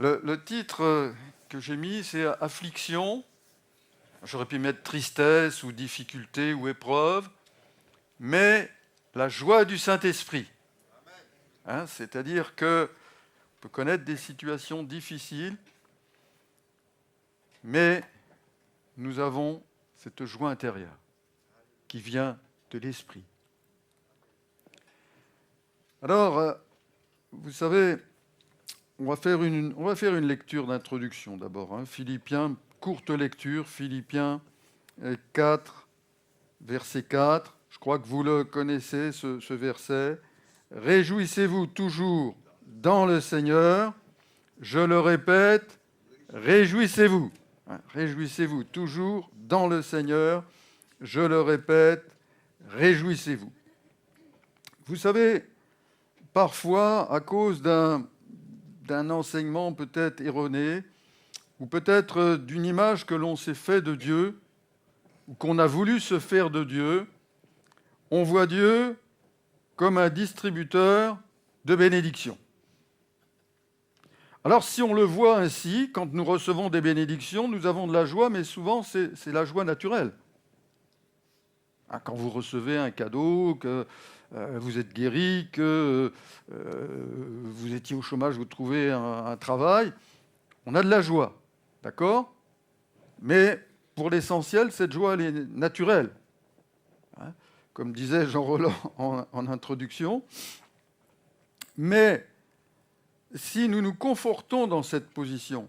Le titre que j'ai mis, c'est Affliction. J'aurais pu mettre tristesse ou difficulté ou épreuve, mais la joie du Saint-Esprit. Hein, c'est-à-dire qu'on peut connaître des situations difficiles, mais nous avons cette joie intérieure qui vient de l'Esprit. Alors, vous savez, on va faire une lecture d'introduction d'abord. Philippiens, courte lecture, Philippiens 4, verset 4. Je crois que vous le connaissez, ce verset. « Réjouissez-vous toujours dans le Seigneur. Je le répète, réjouissez-vous. » Réjouissez-vous toujours dans le Seigneur. Je le répète, réjouissez-vous. Vous savez, parfois, à cause d'un enseignement peut-être erroné, ou peut-être d'une image que l'on s'est fait de Dieu, ou qu'on a voulu se faire de Dieu, on voit Dieu comme un distributeur de bénédictions. Alors si on le voit ainsi, quand nous recevons des bénédictions, nous avons de la joie, mais souvent c'est la joie naturelle. Quand vous recevez un cadeau, que vous êtes guéri, que vous étiez au chômage, vous trouvez un travail, on a de la joie, d'accord ? Mais pour l'essentiel, cette joie, elle est naturelle. Comme disait Jean Roland en introduction. Mais si nous nous confortons dans cette position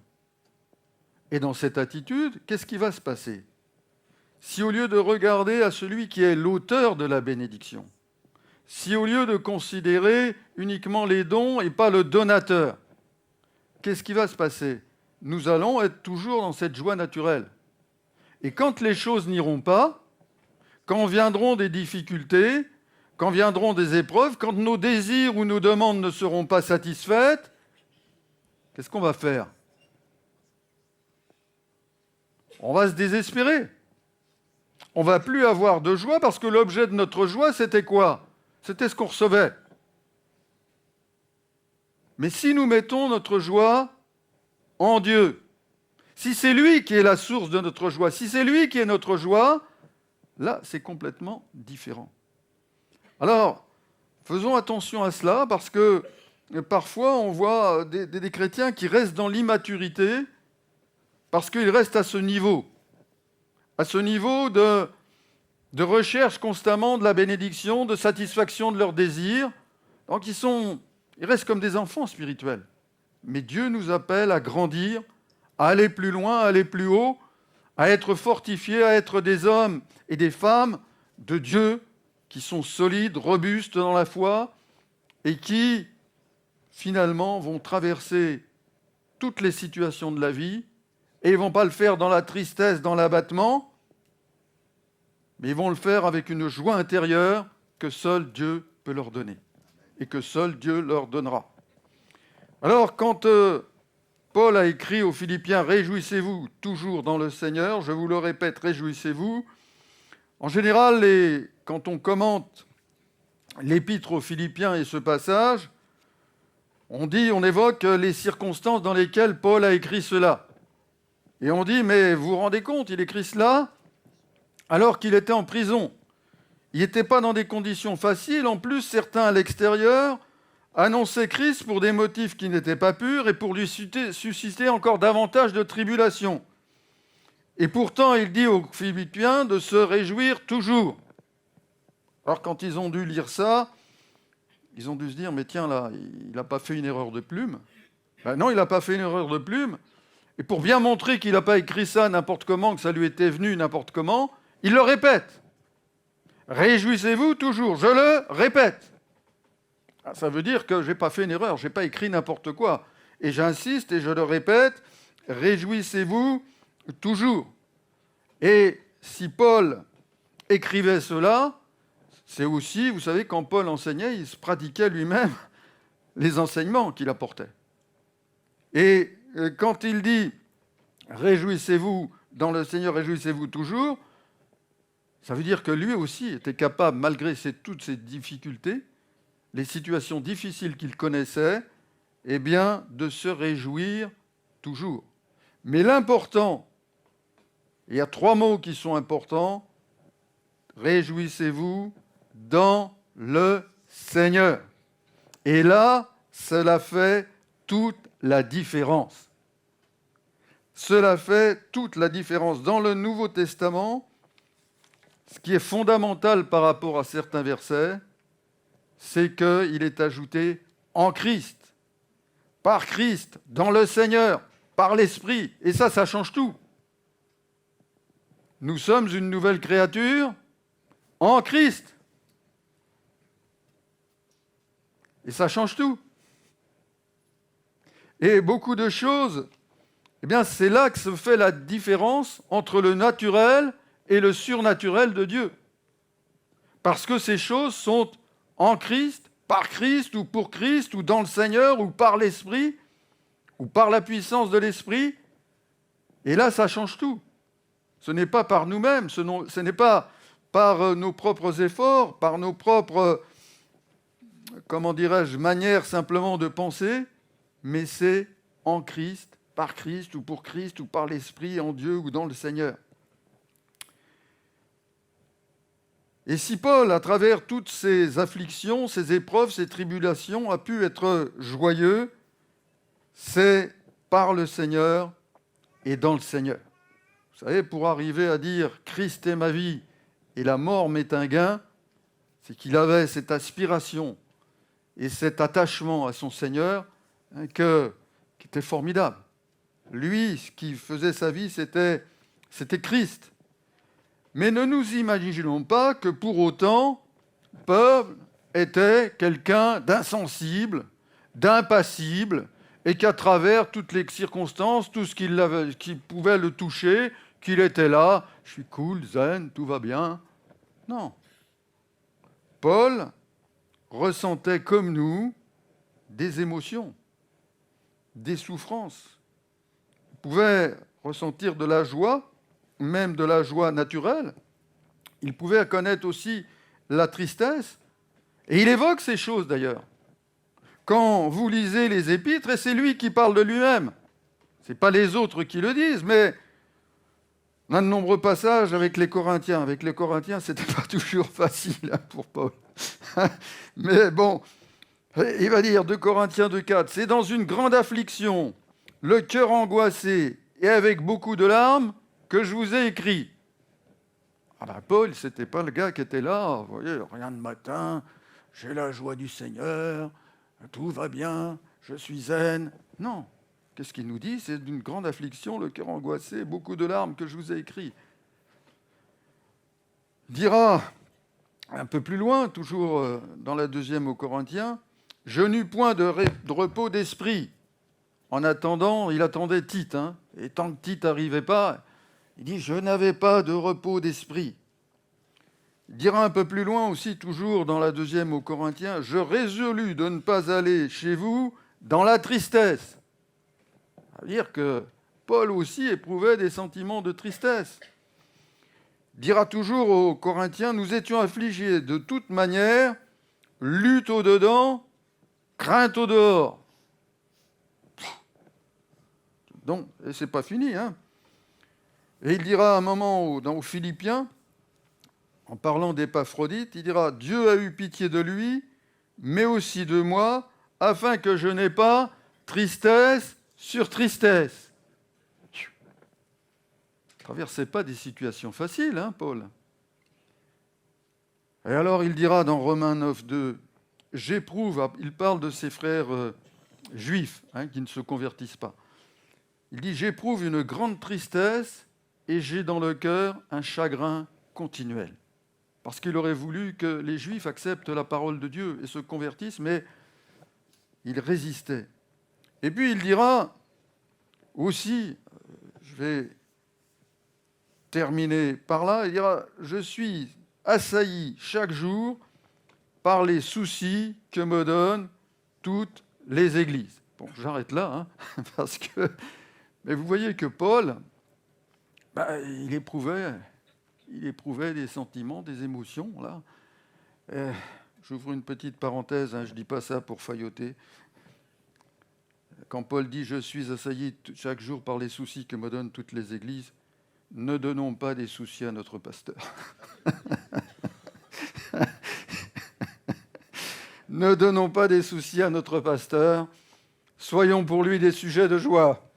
et dans cette attitude, qu'est-ce qui va se passer ? Si au lieu de regarder à celui qui est l'auteur de la bénédiction, si au lieu de considérer uniquement les dons et pas le donateur, qu'est-ce qui va se passer ? Nous allons être toujours dans cette joie naturelle. Et quand les choses n'iront pas, quand viendront des difficultés, quand viendront des épreuves, quand nos désirs ou nos demandes ne seront pas satisfaites, qu'est-ce qu'on va faire ? On va se désespérer. On ne va plus avoir de joie parce que l'objet de notre joie, c'était quoi ? C'était ce qu'on recevait. Mais si nous mettons notre joie en Dieu, si c'est lui qui est la source de notre joie, si c'est lui qui est notre joie, là, c'est complètement différent. Alors, faisons attention à cela parce que parfois, on voit des chrétiens qui restent dans l'immaturité parce qu'ils restent à ce niveau de recherche constamment de la bénédiction, de satisfaction de leurs désirs. Donc, ils restent comme des enfants spirituels. Mais Dieu nous appelle à grandir, à aller plus loin, à aller plus haut, à être fortifiés, à être des hommes et des femmes de Dieu qui sont solides, robustes dans la foi et qui, finalement, vont traverser toutes les situations de la vie et ils ne vont pas le faire dans la tristesse, dans l'abattement, mais ils vont le faire avec une joie intérieure que seul Dieu peut leur donner et que seul Dieu leur donnera. Alors, quand Paul a écrit aux Philippiens « Réjouissez-vous toujours dans le Seigneur », je vous le répète, réjouissez-vous. En général, quand on commente l'épître aux Philippiens et ce passage, on évoque les circonstances dans lesquelles Paul a écrit cela. Et on dit, mais vous vous rendez compte, il écrit cela alors qu'il était en prison. Il n'était pas dans des conditions faciles. En plus, certains à l'extérieur annonçaient Christ pour des motifs qui n'étaient pas purs et pour lui susciter encore davantage de tribulation. Et pourtant, il dit aux Philippiens de se réjouir toujours. Alors, quand ils ont dû lire ça, ils ont dû se dire, mais tiens, là, il n'a pas fait une erreur de plume. Ben non, il n'a pas fait une erreur de plume. Et pour bien montrer qu'il n'a pas écrit ça n'importe comment, que ça lui était venu n'importe comment, il le répète. Réjouissez-vous toujours, je le répète. Ça veut dire que je n'ai pas fait une erreur, je n'ai pas écrit n'importe quoi. Et j'insiste et je le répète, réjouissez-vous toujours. Et si Paul écrivait cela, c'est aussi, vous savez, quand Paul enseignait, il se pratiquait lui-même les enseignements qu'il apportait. Et quand il dit « Réjouissez-vous dans le Seigneur, réjouissez-vous toujours », ça veut dire que lui aussi était capable, malgré toutes ces difficultés, les situations difficiles qu'il connaissait, eh bien, de se réjouir toujours. Mais l'important, il y a 3 mots qui sont importants. Réjouissez-vous dans le Seigneur. Et là, cela fait toute la différence. Cela fait toute la différence. Dans le Nouveau Testament, ce qui est fondamental par rapport à certains versets, c'est qu'il est ajouté en Christ, par Christ, dans le Seigneur, par l'Esprit. Et ça change tout. Nous sommes une nouvelle créature en Christ. Et ça change tout. Et beaucoup de choses, eh bien, c'est là que se fait la différence entre le naturel et le surnaturel de Dieu. Parce que ces choses sont en Christ, par Christ, ou pour Christ, ou dans le Seigneur, ou par l'Esprit, ou par la puissance de l'Esprit. Et là, ça change tout. Ce n'est pas par nous-mêmes, ce n'est pas par nos propres efforts, par nos propres, manières simplement de penser, mais c'est en Christ, par Christ, ou pour Christ, ou par l'Esprit, en Dieu, ou dans le Seigneur. Et si Paul, à travers toutes ces afflictions, ces épreuves, ces tribulations, a pu être joyeux, c'est par le Seigneur et dans le Seigneur. Vous savez, pour arriver à dire « Christ est ma vie et la mort m'est un gain », c'est qu'il avait cette aspiration et cet attachement à son Seigneur qui était formidable. Lui, ce qui faisait sa vie, c'était Christ. Mais ne nous imaginons pas que pour autant, Paul était quelqu'un d'insensible, d'impassible, et qu'à travers toutes les circonstances, tout ce qui pouvait le toucher, qu'il était là, je suis cool, zen, tout va bien. Non. Paul ressentait comme nous des émotions, des souffrances. Il pouvait ressentir de la joie, même de la joie naturelle. Il pouvait connaître aussi la tristesse. Et il évoque ces choses d'ailleurs. Quand vous lisez les Épîtres, et c'est lui qui parle de lui-même. Ce n'est pas les autres qui le disent, mais on a de nombreux passages avec les Corinthiens. Avec les Corinthiens, ce n'était pas toujours facile pour Paul. Mais bon, il va dire 2 Corinthiens 2,4, « C'est dans une grande affliction, le cœur angoissé et avec beaucoup de larmes, que je vous ai écrit. » Paul, ce n'était pas le gars qui était là, vous voyez, rien de matin, j'ai la joie du Seigneur, tout va bien, je suis zen. Non. Qu'est-ce qu'il nous dit? C'est d'une grande affliction, le cœur angoissé, beaucoup de larmes que je vous ai écrit. Il dira, un peu plus loin, toujours dans la 2e aux Corinthiens, « Je n'eus point de repos d'esprit. » En attendant, il attendait Tite, et tant que Tite n'arrivait pas, il dit « Je n'avais pas de repos d'esprit. » Il dira un peu plus loin aussi, toujours dans la 2e aux Corinthiens, « Je résolus de ne pas aller chez vous dans la tristesse. » Ça veut dire que Paul aussi éprouvait des sentiments de tristesse. Il dira toujours aux Corinthiens, « Nous étions affligés de toute manière, lutte au dedans, crainte au dehors. » Donc, et c'est pas fini, Et il dira à un moment aux Philippiens, en parlant d'Épaphrodite, il dira « Dieu a eu pitié de lui, mais aussi de moi, afin que je n'ai pas tristesse sur tristesse. » Il ne traversait pas des situations faciles, Paul. Et alors il dira dans Romains 9, 2, « J'éprouve », il parle de ses frères juifs qui ne se convertissent pas. Il dit « J'éprouve une grande tristesse et j'ai dans le cœur un chagrin continuel. » Parce qu'il aurait voulu que les Juifs acceptent la parole de Dieu et se convertissent, mais ils résistaient. Et puis il dira aussi, je vais terminer par là, il dira « Je suis assailli chaque jour par les soucis que me donnent toutes les églises. » Bon, j'arrête là, parce que... Mais vous voyez que Paul, il éprouvait des sentiments, des émotions, là. J'ouvre une petite parenthèse, je ne dis pas ça pour failloter. quand Paul dit « Je suis assailli chaque jour par les soucis que me donnent toutes les églises », ne donnons pas des soucis à notre pasteur. Ne donnons pas des soucis à notre pasteur. Soyons pour lui des sujets de joie.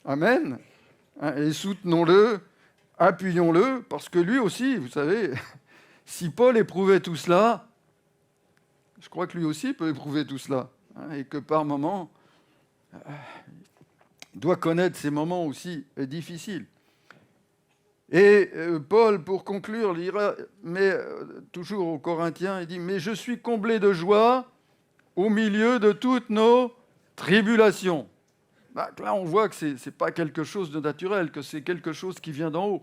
Amen. Et soutenons-le, appuyons-le, parce que lui aussi, vous savez, si Paul éprouvait tout cela, je crois que lui aussi peut éprouver tout cela. Et que par moments, il doit connaître ces moments aussi difficiles. Et Paul, pour conclure, dira, mais toujours aux Corinthiens, il dit « Mais je suis comblé de joie au milieu de toutes nos tribulations. » Là, on voit que ce n'est pas quelque chose de naturel, que c'est quelque chose qui vient d'en haut,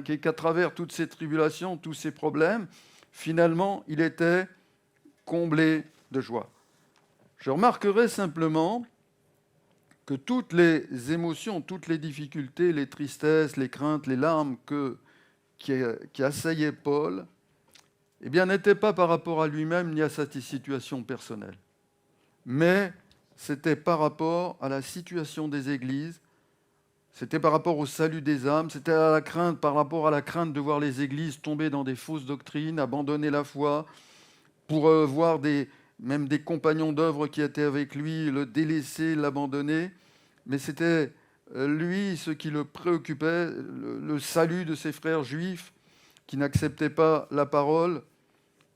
qu'à travers toutes ces tribulations, tous ces problèmes, finalement, il était comblé de joie. Je remarquerai simplement que toutes les émotions, toutes les difficultés, les tristesses, les craintes, les larmes qui assaillaient Paul, eh bien, n'étaient pas par rapport à lui-même ni à sa situation personnelle, mais c'était par rapport à la situation des églises, c'était par rapport au salut des âmes, c'était à la crainte, par rapport à la crainte de voir les églises tomber dans des fausses doctrines, abandonner la foi, pour voir même des compagnons d'œuvre qui étaient avec lui, le délaisser, l'abandonner. Mais c'était lui ce qui le préoccupait, le salut de ses frères juifs qui n'acceptaient pas la parole.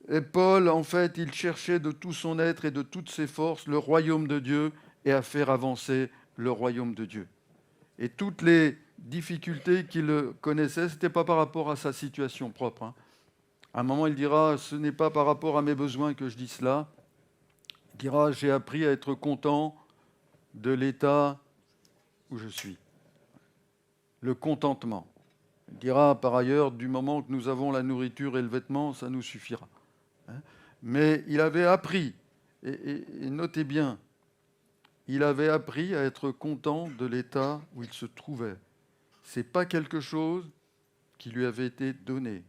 Et Paul, en fait, il cherchait de tout son être et de toutes ses forces le royaume de Dieu et à faire avancer le royaume de Dieu. Et toutes les difficultés qu'il connaissait, ce n'était pas par rapport à sa situation propre. À un moment, il dira, ce n'est pas par rapport à mes besoins que je dis cela. Il dira, j'ai appris à être content de l'état où je suis. Le contentement. Il dira, par ailleurs, du moment que nous avons la nourriture et le vêtement, ça nous suffira. Mais il avait appris, et notez bien, il avait appris à être content de l'état où il se trouvait. Ce n'est pas quelque chose qui lui avait été donné.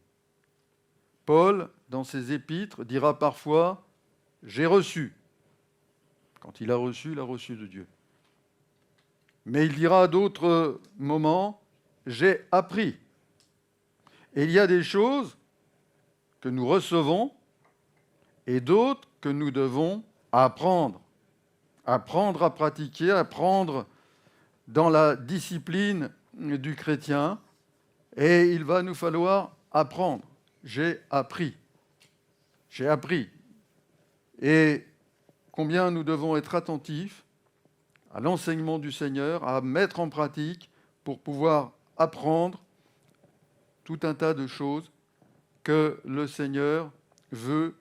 Paul, dans ses épîtres, dira parfois « j'ai reçu ». Quand il a reçu de Dieu. Mais il dira à d'autres moments « j'ai appris ». Et il y a des choses que nous recevons et d'autres que nous devons apprendre. Apprendre à pratiquer, apprendre dans la discipline du chrétien. Et il va nous falloir apprendre. J'ai appris. J'ai appris. Et combien nous devons être attentifs à l'enseignement du Seigneur, à mettre en pratique pour pouvoir apprendre tout un tas de choses que le Seigneur veut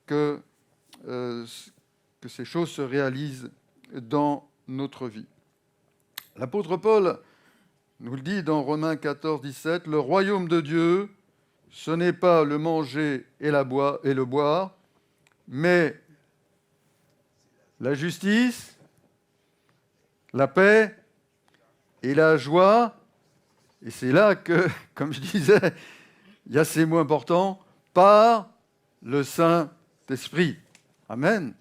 que ces choses se réalisent dans notre vie. L'apôtre Paul nous le dit dans Romains 14, 17, « Le royaume de Dieu, ce n'est pas le manger et le boire, mais la justice, la paix et la joie. » Et c'est là que, comme je disais, il y a ces mots importants, par le Saint-Esprit. Amen.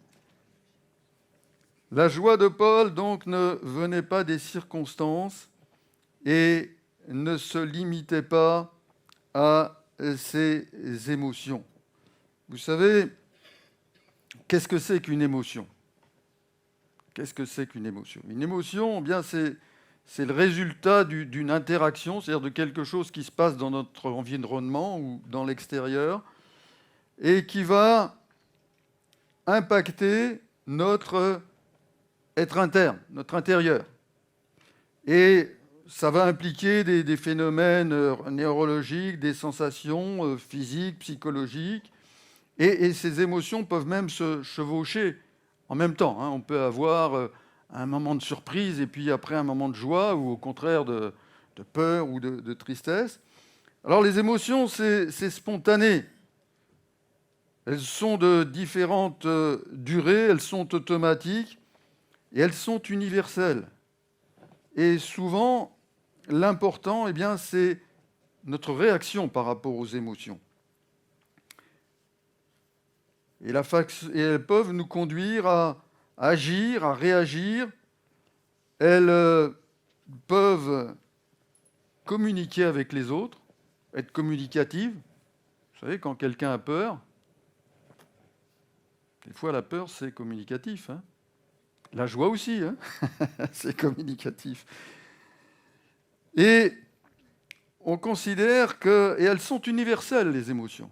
La joie de Paul, donc, ne venait pas des circonstances et ne se limitait pas à ses émotions. Vous savez, qu'est-ce que c'est qu'une émotion ? Qu'est-ce que c'est qu'une émotion ? Une émotion, eh bien, c'est le résultat d'une interaction, c'est-à-dire de quelque chose qui se passe dans notre environnement ou dans l'extérieur et qui va impacter notre être interne, notre intérieur. Et ça va impliquer des phénomènes neurologiques, des sensations physiques, psychologiques. Et ces émotions peuvent même se chevaucher en même temps. On peut avoir un moment de surprise et puis après un moment de joie ou au contraire de peur ou de tristesse. Alors les émotions, c'est spontané. Elles sont de différentes durées, elles sont automatiques et elles sont universelles. Et souvent, l'important, eh bien, c'est notre réaction par rapport aux émotions. Et elles peuvent nous conduire à agir, à réagir elles peuvent communiquer avec les autres, être communicatives. Vous savez, quand quelqu'un a peur, des fois la peur c'est communicatif. La joie aussi, c'est communicatif. Et on considère que... Et elles sont universelles, les émotions.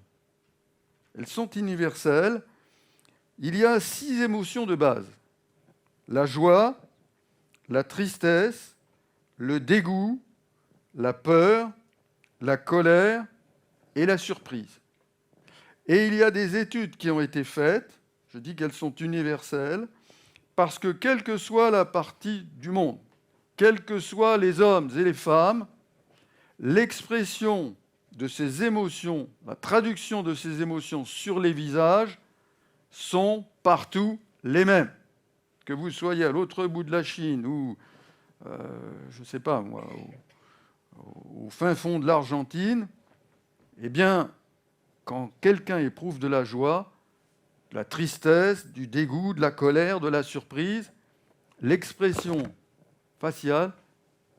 Elles sont universelles. Il y a 6 émotions de base. La joie, la tristesse, le dégoût, la peur, la colère et la surprise. Et il y a des études qui ont été faites, je dis qu'elles sont universelles, parce que quelle que soit la partie du monde, quels que soient les hommes et les femmes, l'expression de ces émotions, la traduction de ces émotions sur les visages sont partout les mêmes. Que vous soyez à l'autre bout de la Chine ou, je ne sais pas moi, au fin fond de l'Argentine, eh bien, quand quelqu'un éprouve de la joie, de la tristesse, du dégoût, de la colère, de la surprise, l'expression faciale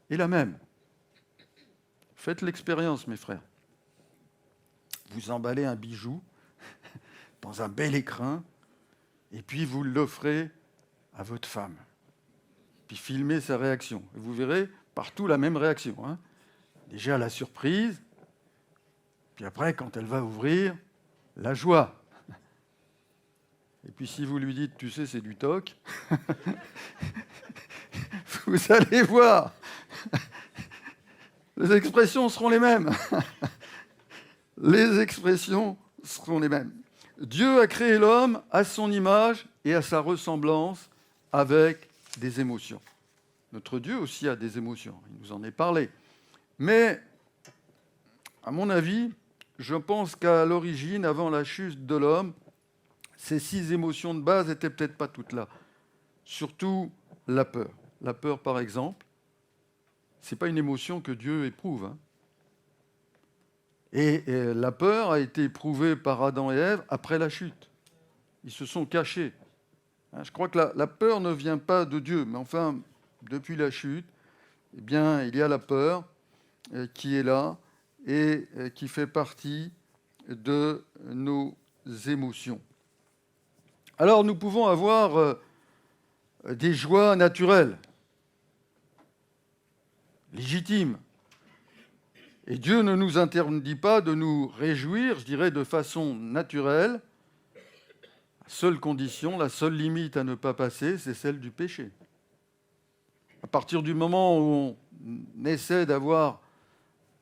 est la même. Faites l'expérience, mes frères. Vous emballez un bijou dans un bel écrin, et puis vous l'offrez à votre femme. Puis filmez sa réaction. Et vous verrez partout la même réaction. Déjà la surprise, puis après, quand elle va ouvrir, la joie. Et puis si vous lui dites, tu sais, c'est du toc, vous allez voir, les expressions seront les mêmes. Les expressions seront les mêmes. Dieu a créé l'homme à son image et à sa ressemblance avec des émotions. Notre Dieu aussi a des émotions, il nous en est parlé. Mais, à mon avis, je pense qu'à l'origine, avant la chute de l'homme, ces 6 émotions de base n'étaient peut-être pas toutes là. Surtout la peur. La peur, par exemple, ce n'est pas une émotion que Dieu éprouve. Et la peur a été éprouvée par Adam et Ève après la chute. Ils se sont cachés. Je crois que la peur ne vient pas de Dieu, mais enfin, depuis la chute, eh bien, il y a la peur qui est là et qui fait partie de nos émotions. Alors, nous pouvons avoir des joies naturelles, légitimes. Et Dieu ne nous interdit pas de nous réjouir, je dirais, de façon naturelle. La seule condition, la seule limite à ne pas passer, c'est celle du péché. À partir du moment où on essaie d'avoir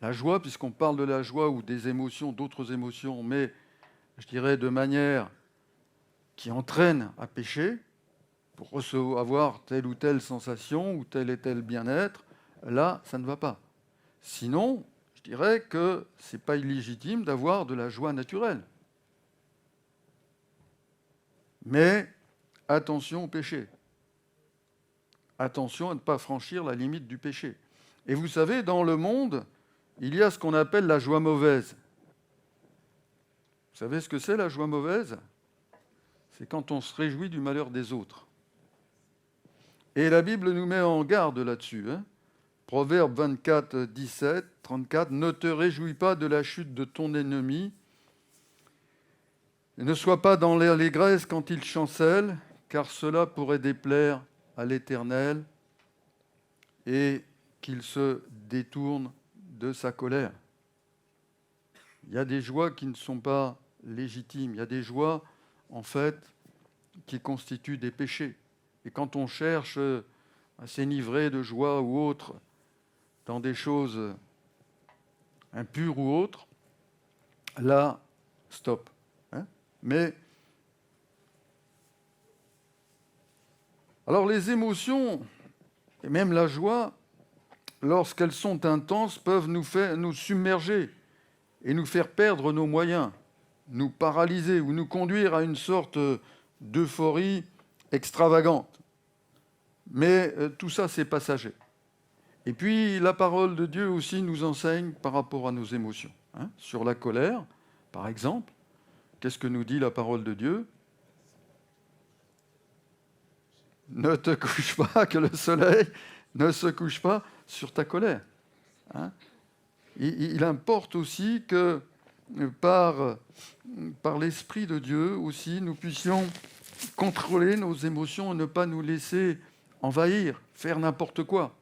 la joie, puisqu'on parle de la joie ou des émotions, d'autres émotions, mais je dirais de manière qui entraîne à pécher, pour avoir telle ou telle sensation ou tel et tel bien-être, là, ça ne va pas. Sinon, je dirais que ce n'est pas illégitime d'avoir de la joie naturelle. Mais attention au péché. Attention à ne pas franchir la limite du péché. Et vous savez, dans le monde, il y a ce qu'on appelle la joie mauvaise. Vous savez ce que c'est la joie mauvaise ? C'est quand on se réjouit du malheur des autres. Et la Bible nous met en garde là-dessus. Proverbe 24, 17, 34, « Ne te réjouis pas de la chute de ton ennemi, et ne sois pas dans l'allégresse quand il chancelle, car cela pourrait déplaire à l'Éternel et qu'il se détourne de sa colère. » Il y a des joies qui ne sont pas légitimes. Il y a des joies, en fait, qui constituent des péchés. Et quand on cherche à s'enivrer de joie ou autre dans des choses impures ou autres, là, stop. Mais, alors les émotions, et même la joie, lorsqu'elles sont intenses, peuvent nous submerger et nous faire perdre nos moyens, nous paralyser ou nous conduire à une sorte d'euphorie extravagante. Mais tout ça, c'est passager. Et puis, la parole de Dieu aussi nous enseigne par rapport à nos émotions. Sur la colère, par exemple, qu'est-ce que nous dit la parole de Dieu ? Ne te couche pas que le soleil ne se couche pas sur ta colère. Hein. Il importe aussi que par l'Esprit de Dieu aussi, nous puissions contrôler nos émotions et ne pas nous laisser envahir, faire n'importe quoi.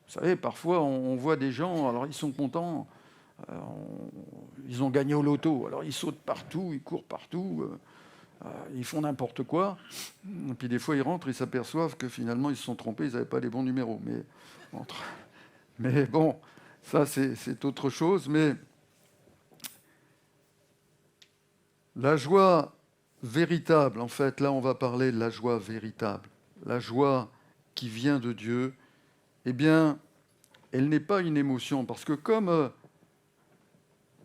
Vous savez, parfois, on voit des gens, alors ils sont contents, ils ont gagné au loto, alors ils sautent partout, ils courent partout, ils font n'importe quoi. Et puis des fois, ils rentrent, ils s'aperçoivent que finalement, ils se sont trompés, ils n'avaient pas les bons numéros. Mais bon, ça, c'est autre chose. Mais la joie véritable, en fait, là, on va parler de la joie véritable. La joie qui vient de Dieu, eh bien, elle n'est pas une émotion. Parce que comme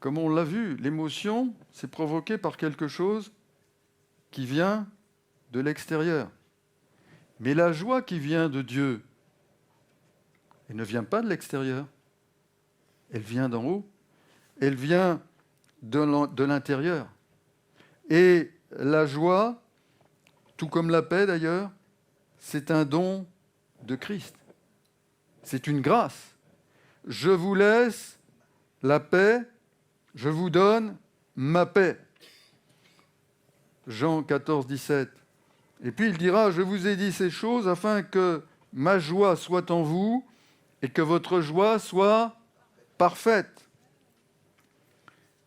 on l'a vu, l'émotion, c'est provoqué par quelque chose qui vient de l'extérieur. Mais la joie qui vient de Dieu, elle ne vient pas de l'extérieur. Elle vient d'en haut. Elle vient de l'intérieur. Et la joie, tout comme la paix d'ailleurs, c'est un don de Christ. C'est une grâce. Je vous laisse la paix, je vous donne ma paix. Jean 14, 17. Et puis il dira, je vous ai dit ces choses afin que ma joie soit en vous et que votre joie soit parfaite.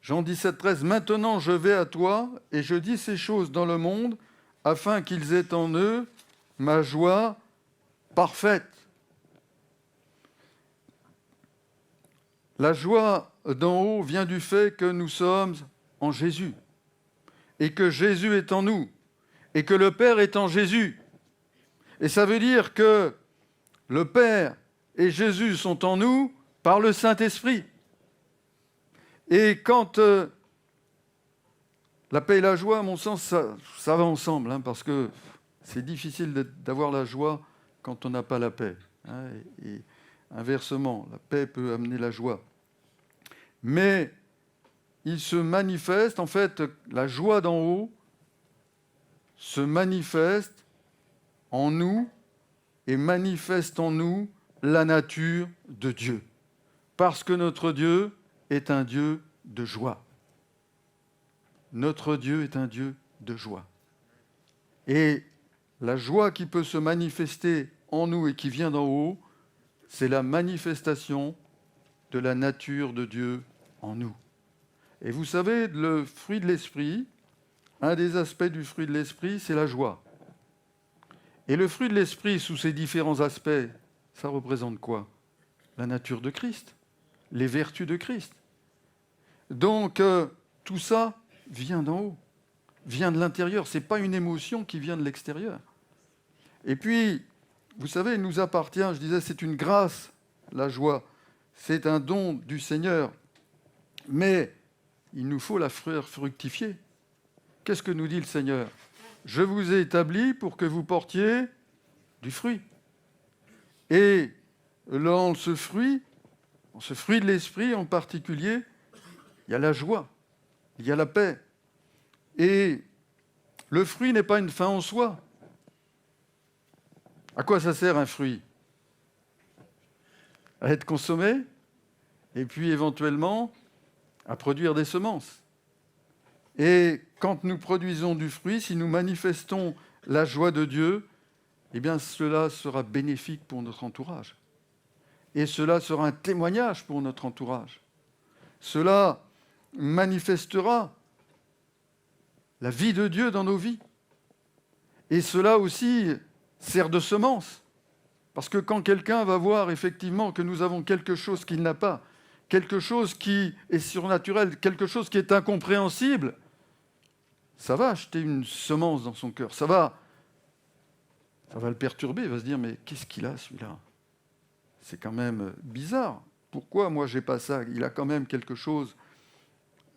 Jean 17, 13. Maintenant je vais à toi et je dis ces choses dans le monde afin qu'ils aient en eux ma joie parfaite. La joie d'en haut vient du fait que nous sommes en Jésus et que Jésus est en nous et que le Père est en Jésus. Et ça veut dire que le Père et Jésus sont en nous par le Saint-Esprit. Et quand la paix et la joie, à mon sens, ça va ensemble, hein, parce que c'est difficile d'avoir la joie quand on n'a pas la paix. Hein, et inversement, la paix peut amener la joie. Mais il se manifeste, en fait, la joie d'en haut se manifeste en nous et manifeste en nous la nature de Dieu. Parce que notre Dieu est un Dieu de joie. Notre Dieu est un Dieu de joie. Et la joie qui peut se manifester en nous et qui vient d'en haut, c'est la manifestation de la nature de Dieu en nous. Et vous savez, le fruit de l'esprit, un des aspects du fruit de l'esprit, c'est la joie. Et le fruit de l'esprit, sous ses différents aspects, ça représente quoi? La nature de Christ, les vertus de Christ. Donc, tout ça vient d'en haut, vient de l'intérieur. Ce n'est pas une émotion qui vient de l'extérieur. Et puis, vous savez, il nous appartient, je disais, c'est une grâce, la joie. C'est un don du Seigneur. Mais il nous faut la faire fructifier. Qu'est-ce que nous dit le Seigneur? Je vous ai établi pour que vous portiez du fruit. Et dans ce fruit de l'esprit en particulier, il y a la joie, il y a la paix. Et le fruit n'est pas une fin en soi. À quoi ça sert un fruit? À être consommé et puis éventuellement à produire des semences. Et quand nous produisons du fruit, si nous manifestons la joie de Dieu, eh bien cela sera bénéfique pour notre entourage. Et cela sera un témoignage pour notre entourage. Cela manifestera la vie de Dieu dans nos vies. Et cela aussi sert de semence. Parce que quand quelqu'un va voir effectivement que nous avons quelque chose qu'il n'a pas, quelque chose qui est surnaturel, quelque chose qui est incompréhensible, ça va acheter une semence dans son cœur. Ça va le perturber. Il va se dire, mais qu'est-ce qu'il a celui-là? C'est quand même bizarre. Pourquoi moi j'ai pas ça? Il a quand même quelque chose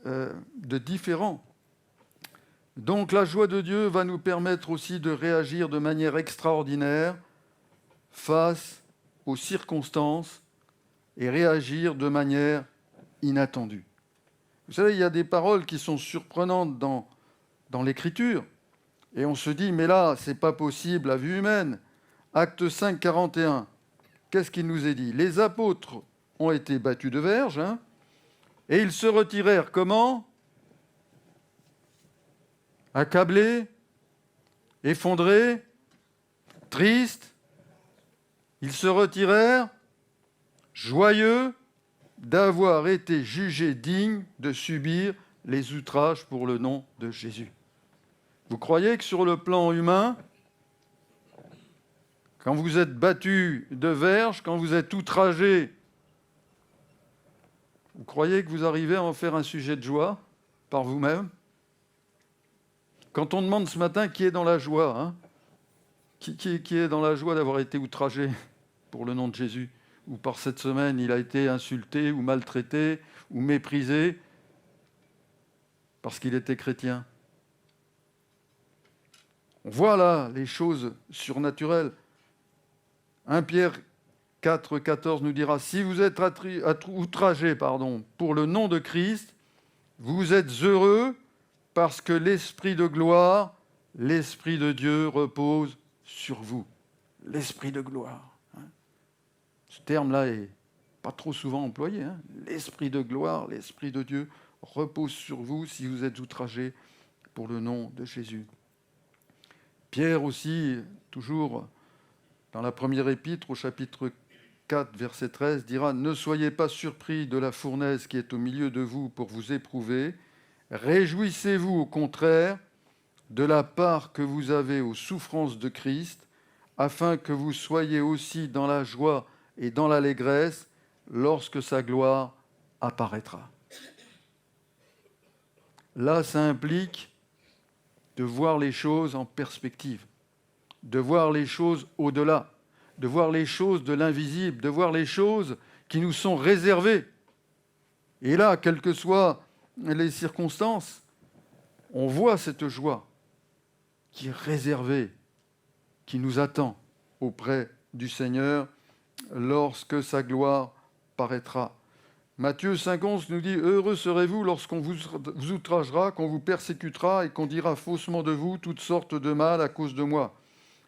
de différent. Donc la joie de Dieu va nous permettre aussi de réagir de manière extraordinaire face aux circonstances et réagir de manière inattendue. Vous savez, il y a des paroles qui sont surprenantes dans l'Écriture, et on se dit, mais là, c'est pas possible à vue humaine. Acte 5, 41. qu'est-ce qu'il nous est dit? Les apôtres ont été battus de verge, et ils se retirèrent comment? Accablés, effondrés, tristes. Ils se retirèrent joyeux d'avoir été jugés dignes de subir les outrages pour le nom de Jésus. Vous croyez que sur le plan humain, quand vous êtes battu de verge, quand vous êtes outragé, vous croyez que vous arrivez à en faire un sujet de joie par vous-même? Quand on demande ce matin qui est dans la joie, qui est dans la joie d'avoir été outragé pour le nom de Jésus, ou par cette semaine il a été insulté ou maltraité ou méprisé parce qu'il était chrétien. On voit là les choses surnaturelles. 1 Pierre 4, 14 nous dira « Si vous êtes outragés pour le nom de Christ, vous êtes heureux parce que l'Esprit de gloire, l'Esprit de Dieu repose sur vous. » L'Esprit de gloire. Ce terme-là est pas trop souvent employé. L'Esprit de gloire, l'Esprit de Dieu repose sur vous si vous êtes outragés pour le nom de Jésus. Pierre aussi, toujours dans la première épître, au chapitre 4, verset 13, dira « Ne soyez pas surpris de la fournaise qui est au milieu de vous pour vous éprouver. Réjouissez-vous au contraire de la part que vous avez aux souffrances de Christ, afin que vous soyez aussi dans la joie et dans l'allégresse lorsque sa gloire apparaîtra. » Là, ça implique de voir les choses en perspective, de voir les choses au-delà, de voir les choses de l'invisible, de voir les choses qui nous sont réservées. Et là, quelles que soient les circonstances, on voit cette joie qui est réservée, qui nous attend auprès du Seigneur lorsque sa gloire paraîtra. Matthieu 5,11 nous dit « Heureux serez-vous lorsqu'on vous outragera, qu'on vous persécutera et qu'on dira faussement de vous toutes sortes de mal à cause de moi.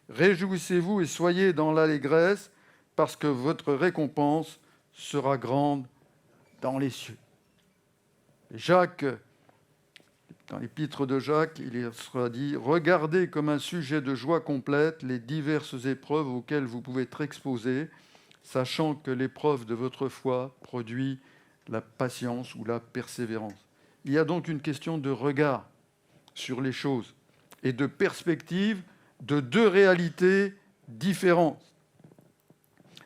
Réjouissez-vous et soyez dans l'allégresse, parce que votre récompense sera grande dans les cieux. » Jacques, dans l'épître de Jacques, il sera dit « Regardez comme un sujet de joie complète les diverses épreuves auxquelles vous pouvez être exposés, sachant que l'épreuve de votre foi produit la patience ou la persévérance. » Il y a donc une question de regard sur les choses et de perspective de deux réalités différentes.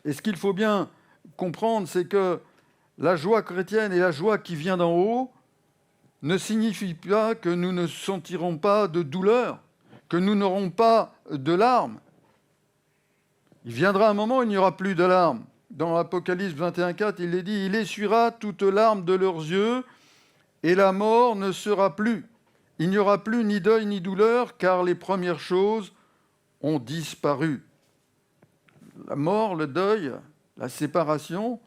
Et ce qu'il faut bien comprendre, c'est que la joie chrétienne et la joie qui vient d'en haut ne signifie pas que nous ne sentirons pas de douleur, que nous n'aurons pas de larmes. Il viendra un moment où il n'y aura plus de larmes. Dans l'Apocalypse 21,4, il est dit « Il essuiera toute larme de leurs yeux, et la mort ne sera plus. Il n'y aura plus ni deuil ni douleur, car les premières choses ont disparu. » La mort, le deuil, la séparation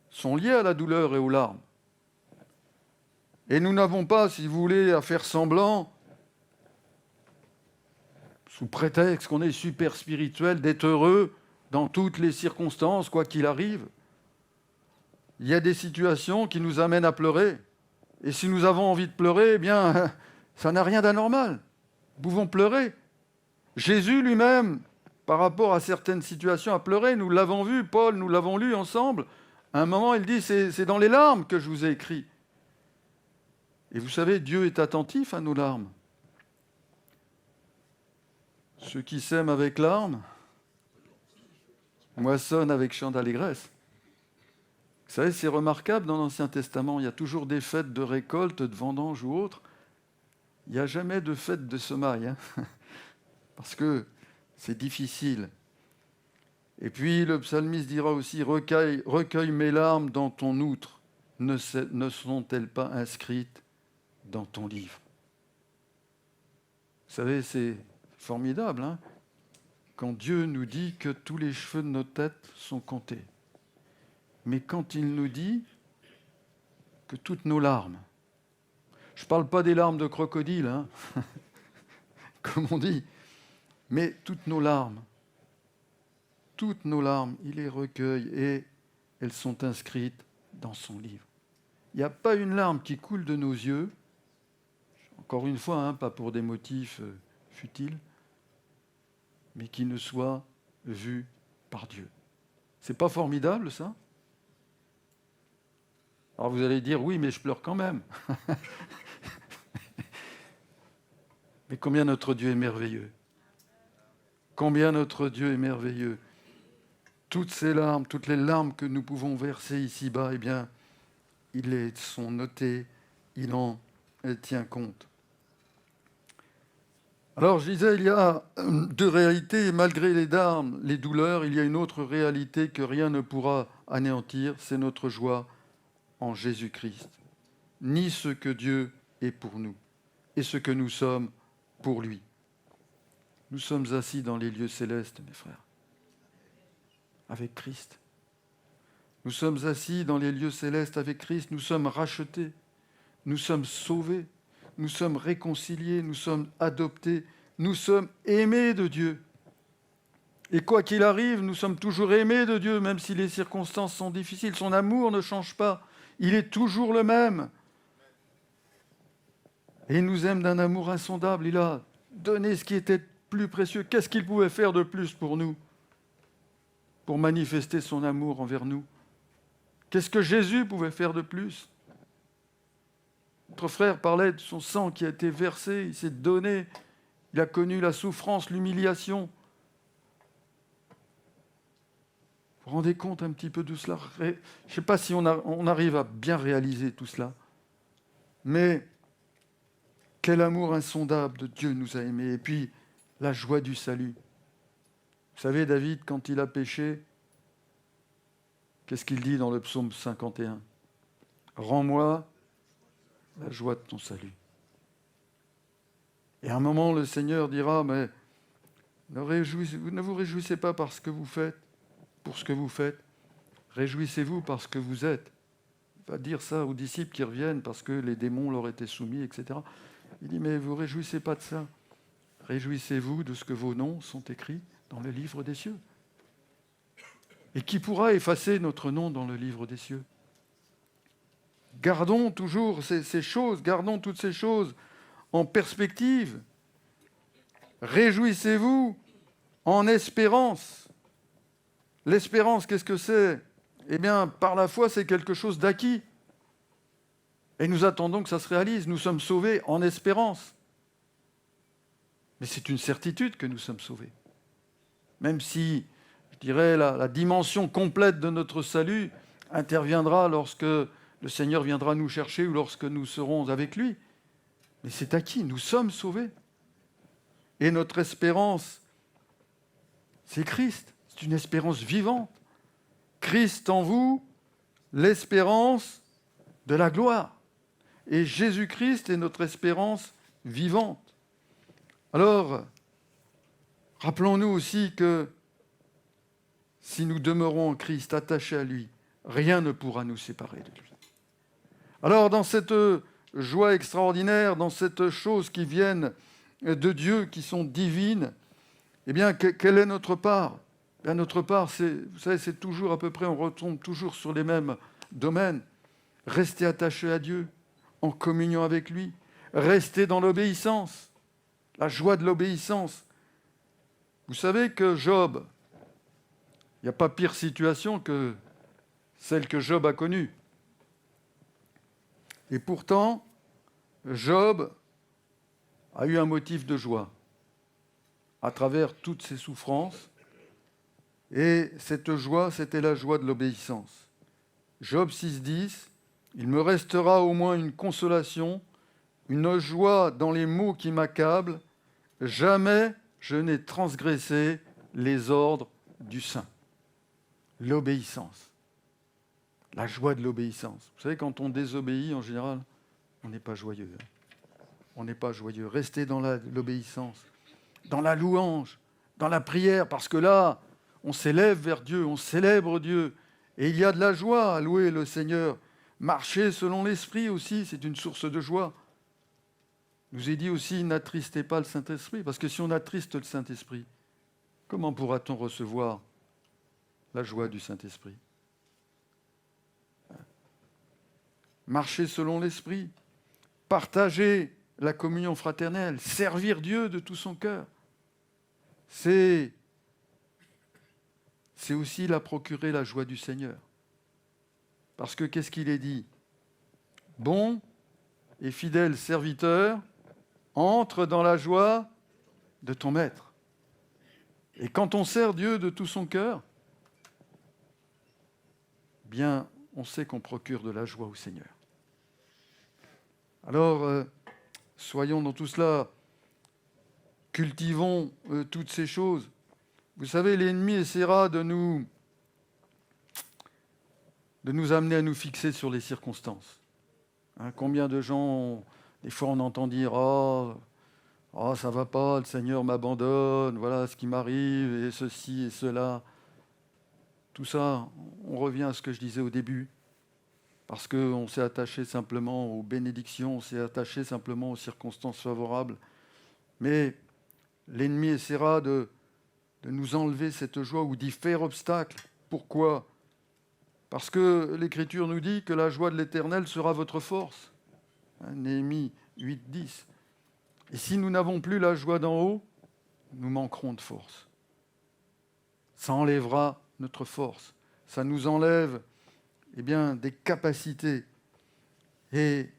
sont liés à la douleur et aux larmes. Et nous n'avons pas, si vous voulez, à faire semblant, sous prétexte qu'on est super spirituel, d'être heureux dans toutes les circonstances, quoi qu'il arrive. Il y a des situations qui nous amènent à pleurer. Et si nous avons envie de pleurer, eh bien, ça n'a rien d'anormal. Nous pouvons pleurer. Jésus lui-même, par rapport à certaines situations, a pleuré. Nous l'avons vu, Paul, nous l'avons lu ensemble. À un moment, il dit, c'est dans les larmes que je vous ai écrit. Et vous savez, Dieu est attentif à nos larmes. Ceux qui sèment avec larmes moissonnent avec chant d'allégresse. Vous savez, c'est remarquable dans l'Ancien Testament, il y a toujours des fêtes de récolte, de vendange ou autre. Il n'y a jamais de fête de semailles, parce que c'est difficile. Et puis le psalmiste dira aussi « Recueille mes larmes dans ton outre, ne sont-elles pas inscrites dans ton livre ?» Vous savez, c'est formidable, quand Dieu nous dit que tous les cheveux de nos têtes sont comptés. Mais quand il nous dit que toutes nos larmes, je ne parle pas des larmes de crocodile, comme on dit, mais toutes nos larmes toutes nos larmes, il les recueille et elles sont inscrites dans son livre. Il n'y a pas une larme qui coule de nos yeux, encore une fois, pas pour des motifs futiles, mais qui ne soit vue par Dieu. C'est pas formidable, ça? Alors vous allez dire, oui, mais je pleure quand même. Mais combien notre Dieu est merveilleux. Combien notre Dieu est merveilleux. Toutes ces larmes, toutes les larmes que nous pouvons verser ici-bas, eh bien, ils sont notés, il en tient compte. Alors, je disais, il y a deux réalités. Malgré les larmes, les douleurs, il y a une autre réalité que rien ne pourra anéantir, c'est notre joie en Jésus-Christ. Ni ce que Dieu est pour nous et ce que nous sommes pour lui. Nous sommes assis dans les lieux célestes, mes frères, avec Christ. Nous sommes assis dans les lieux célestes avec Christ. Nous sommes rachetés. Nous sommes sauvés. Nous sommes réconciliés. Nous sommes adoptés. Nous sommes aimés de Dieu. Et quoi qu'il arrive, nous sommes toujours aimés de Dieu, même si les circonstances sont difficiles. Son amour ne change pas. Il est toujours le même. Et il nous aime d'un amour insondable. Il a donné ce qui était plus précieux. Qu'est-ce qu'il pouvait faire de plus pour nous, pour manifester son amour envers nous? Qu'est-ce que Jésus pouvait faire de plus? Notre frère parlait de son sang qui a été versé, il s'est donné, il a connu la souffrance, l'humiliation. Vous vous rendez compte un petit peu de cela? Je ne sais pas si on arrive à bien réaliser tout cela, mais quel amour insondable de Dieu nous a aimés. Et puis, la joie du salut. Vous savez, David, quand il a péché, qu'est-ce qu'il dit dans le psaume 51? Rends-moi la joie de ton salut. Et à un moment, le Seigneur dira, mais ne vous réjouissez pas parce que vous faites, pour ce que vous faites. Réjouissez-vous parce que vous êtes. Il va dire ça aux disciples qui reviennent parce que les démons leur étaient soumis, etc. Il dit, mais vous ne réjouissez pas de ça. Réjouissez-vous de ce que vos noms sont écrits dans le livre des cieux. Et qui pourra effacer notre nom dans le livre des cieux? Gardons toujours ces choses, gardons toutes ces choses en perspective. Réjouissez-vous en espérance. L'espérance, qu'est-ce que c'est? Eh bien, par la foi, c'est quelque chose d'acquis. Et nous attendons que ça se réalise. Nous sommes sauvés en espérance. Mais c'est une certitude que nous sommes sauvés. Même si, je dirais, la dimension complète de notre salut interviendra lorsque le Seigneur viendra nous chercher ou lorsque nous serons avec lui. Mais c'est acquis, nous sommes sauvés. Et notre espérance, c'est Christ. C'est une espérance vivante. Christ en vous, l'espérance de la gloire. Et Jésus-Christ est notre espérance vivante. Alors, rappelons-nous aussi que si nous demeurons en Christ, attachés à lui, rien ne pourra nous séparer de lui. Alors, dans cette joie extraordinaire, dans cette chose qui viennent de Dieu, qui sont divines, eh bien, quelle est notre part? Bien, notre part, vous savez, c'est toujours à peu près, on retombe toujours sur les mêmes domaines. Rester attaché à Dieu, en communion avec lui, rester dans l'obéissance, la joie de l'obéissance. Vous savez que Job, il n'y a pas pire situation que celle que Job a connue. Et pourtant, Job a eu un motif de joie à travers toutes ses souffrances. Et cette joie, c'était la joie de l'obéissance. Job 6,10, « Il me restera au moins une consolation, une joie dans les maux qui m'accablent. Jamais je n'ai transgressé les ordres du Saint. » L'obéissance. La joie de l'obéissance. Vous savez, quand on désobéit, en général, on n'est pas joyeux. On n'est pas joyeux. Restez dans l'obéissance, dans la louange, dans la prière, parce que là, on s'élève vers Dieu, on célèbre Dieu, et il y a de la joie à louer le Seigneur. Marcher selon l'Esprit aussi, c'est une source de joie. Je vous ai dit aussi, n'attristez pas le Saint-Esprit, parce que si on attriste le Saint-Esprit, comment pourra-t-on recevoir la joie du Saint-Esprit. Marcher selon l'Esprit, partager la communion fraternelle, servir Dieu de tout son cœur. C'est aussi la procurer la joie du Seigneur. Parce que qu'est-ce qu'il est dit ? Bon et fidèle serviteur, entre dans la joie de ton maître. Et quand on sert Dieu de tout son cœur, bien, on sait qu'on procure de la joie au Seigneur. Alors, soyons dans tout cela, cultivons toutes ces choses. Vous savez, l'ennemi essaiera de nous amener à nous fixer sur les circonstances. Combien de gens, des fois on entend dire « Oh, ça va pas, le Seigneur m'abandonne, voilà ce qui m'arrive, et ceci et cela. » Tout ça, on revient à ce que je disais au début. Parce qu'on s'est attaché simplement aux bénédictions, on s'est attaché simplement aux circonstances favorables. Mais l'ennemi essaiera de nous enlever cette joie ou d'y faire obstacle. Pourquoi ? Parce que l'Écriture nous dit que la joie de l'Éternel sera votre force. Néhémie 8, 10. Et si nous n'avons plus la joie d'en haut, nous manquerons de force. Ça enlèvera notre force. Ça nous enlève des capacités. Et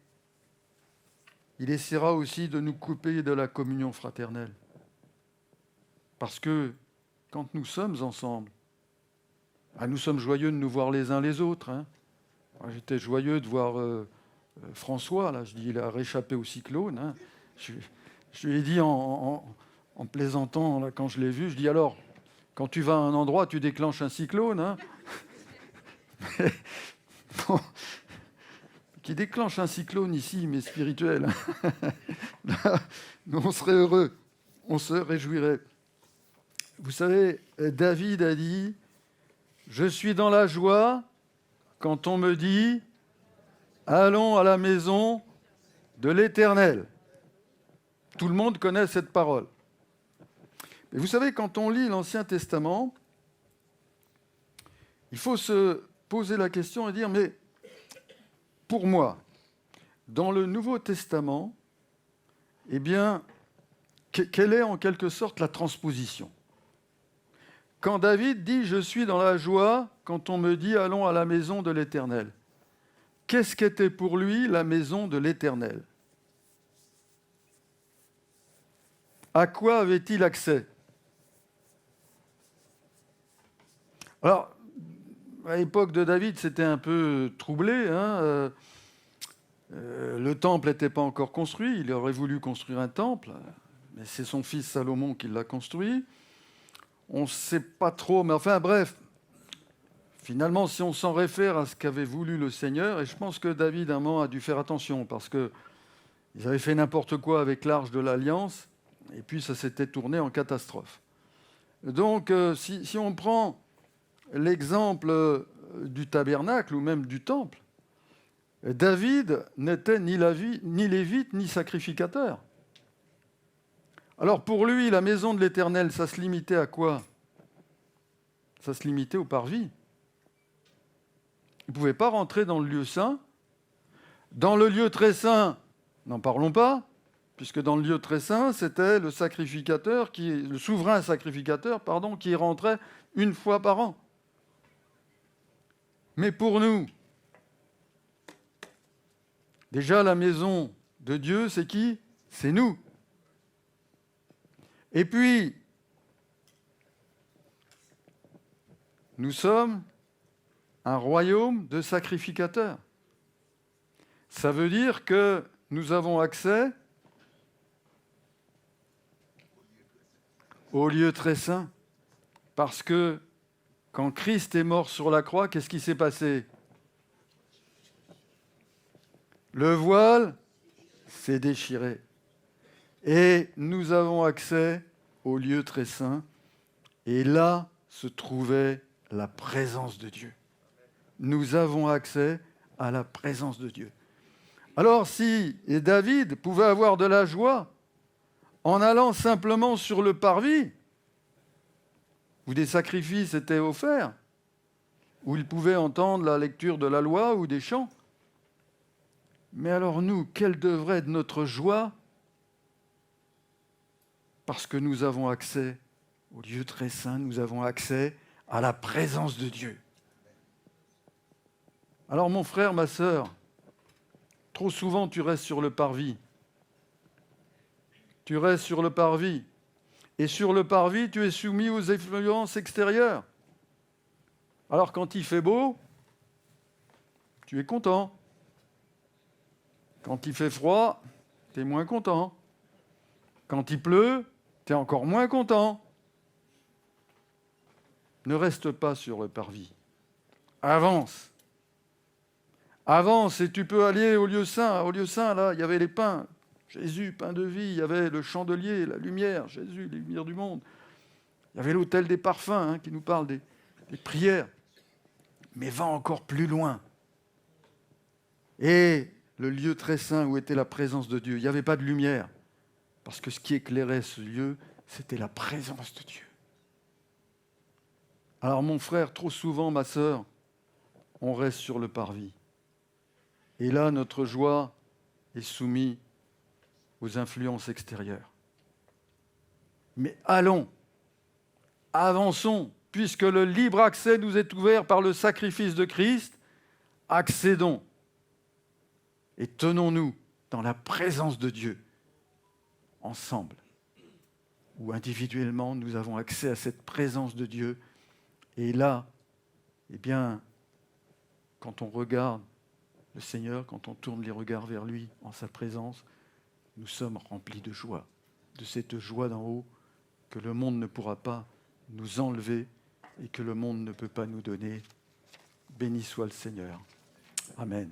il essaiera aussi de nous couper de la communion fraternelle. Parce que quand nous sommes ensemble, nous sommes joyeux de nous voir les uns les autres. Moi, j'étais joyeux de voir François, là, je dis, il a réchappé au cyclone. Je lui ai dit en plaisantant, là, quand je l'ai vu, je dis alors, quand tu vas à un endroit, tu déclenches un cyclone. Bon, qui déclenche un cyclone ici, mais spirituel. Nous, on serait heureux, on se réjouirait. Vous savez, David a dit « Je suis dans la joie quand on me dit « Allons à la maison de l'Éternel ». Tout le monde connaît cette parole. Mais vous savez, quand on lit l'Ancien Testament, il faut se poser la question et dire « Mais pour moi, dans le Nouveau Testament, quelle est en quelque sorte la transposition ? Quand David dit « Je suis dans la joie quand on me dit « Allons à la maison de l'Éternel », qu'est-ce qu'était pour lui la maison de l'Éternel ? À quoi avait-il accès ? Alors, à l'époque de David, c'était un peu troublé. Le temple n'était pas encore construit. Il aurait voulu construire un temple, mais c'est son fils Salomon qui l'a construit. On ne sait pas trop, mais enfin bref. Finalement, si on s'en réfère à ce qu'avait voulu le Seigneur, et je pense que David, un moment, a dû faire attention, parce qu'ils avaient fait n'importe quoi avec l'Arche de l'Alliance, et puis ça s'était tourné en catastrophe. Donc, si on prend l'exemple du tabernacle, ou même du temple, David n'était ni lévite, ni sacrificateur. Alors pour lui, la maison de l'Éternel, ça se limitait à quoi ? Ça se limitait au parvis. Il ne pouvait pas rentrer dans le lieu saint. Dans le lieu très saint, n'en parlons pas, puisque dans le lieu très saint, c'était le souverain sacrificateur, qui rentrait une fois par an. Mais pour nous, déjà la maison de Dieu, c'est qui ? C'est nous. Et puis, nous sommes un royaume de sacrificateurs. Ça veut dire que nous avons accès au lieu très saint. Parce que quand Christ est mort sur la croix, qu'est-ce qui s'est passé ? Le voile s'est déchiré. Et nous avons accès au lieu très saint. Et là se trouvait la présence de Dieu. Nous avons accès à la présence de Dieu. Alors si David pouvait avoir de la joie en allant simplement sur le parvis, où des sacrifices étaient offerts, où ils pouvaient entendre la lecture de la loi ou des chants. Mais alors nous, quelle devrait être notre joie parce que nous avons accès au lieu très saint, nous avons accès à la présence de Dieu. Alors mon frère, ma sœur, trop souvent tu restes sur le parvis. Tu restes sur le parvis. Et sur le parvis, tu es soumis aux influences extérieures. Alors quand il fait beau, tu es content. Quand il fait froid, tu es moins content. Quand il pleut, tu es encore moins content. Ne reste pas sur le parvis. Avance. Avance et tu peux aller au lieu saint. Au lieu saint, là, il y avait les pains. Jésus, pain de vie. Il y avait le chandelier, la lumière. Jésus, les lumières du monde. Il y avait l'autel des parfums qui nous parle des prières. Mais va encore plus loin. Et le lieu très saint où était la présence de Dieu, il n'y avait pas de lumière. Parce que ce qui éclairait ce lieu, c'était la présence de Dieu. Alors mon frère, trop souvent, ma sœur, on reste sur le parvis. Et là, notre joie est soumise aux influences extérieures. Mais allons, avançons, puisque le libre accès nous est ouvert par le sacrifice de Christ, accédons et tenons-nous dans la présence de Dieu, ensemble, où individuellement nous avons accès à cette présence de Dieu. Et là, eh bien, quand on regarde le Seigneur, quand on tourne les regards vers lui en sa présence, nous sommes remplis de joie, de cette joie d'en haut que le monde ne pourra pas nous enlever et que le monde ne peut pas nous donner. Béni soit le Seigneur. Amen.